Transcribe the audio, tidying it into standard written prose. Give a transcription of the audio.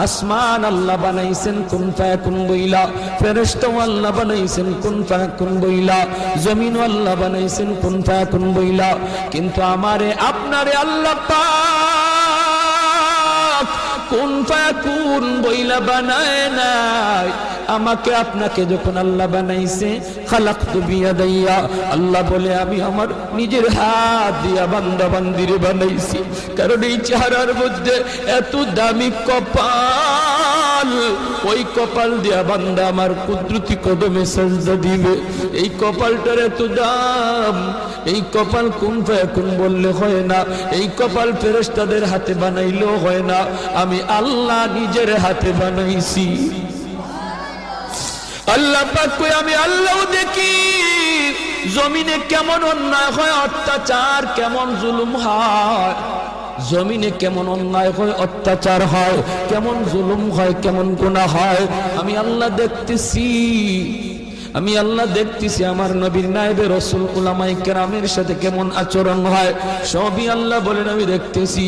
আসমান আল্লাহ বানাইছেন কুন ফায়াকুন বইলা, ফেরেশতা আল্লাহ বানাইছেন কুন ফায়াকুন বইলা, জমিন আল্লাহ বানাইছেন কুন ফায়াকুন বইলা। কিন্তু আমারে আপনারে আল্লাহ পাক কুন ফায়াকুন বইলা বানায় নাই। আমাকে আপনাকে যখন আল্লাহ বানাইছে, খালাকতু বিয়াদাইয়া, আল্লাহ বলে আমি আমার নিজের হাত দিয়া বান্দা বান্দিরে বানাইছি। কারণ এই চেহারার মধ্যে এত দামি কপাল, ওই কপাল দিয়া বান্দা আমার কুদরতি কদমে সাজদা দিবে। এই কপালটার এত দাম। এই কপাল কুন ফায়াকুন বললে হয় না, এই কপাল ফেরেশতাদের হাতে বানাইলেও হয় না, আমি আল্লাহ নিজের হাতে বানাইছি। আল্লাহ পাক কই আমি আল্লাহও দেখি জমিনে কেমন অন্যায় হয়, অত্যাচার কেমন জুলুম হয়, জমিনে কেমন অন্যায় হয়, অত্যাচার হয়, কেমন জুলুম হয়, কেমন গুনাহ হয়, আমি আল্লাহ দেখতেছি। আমি আল্লাহ দেখতেছি আমার নবীর নায়েবে রাসূল উলামায়ে কেরামের সাথে কেমন আচরণ হয়, সবই আল্লাহ বলেন আমি দেখতেছি।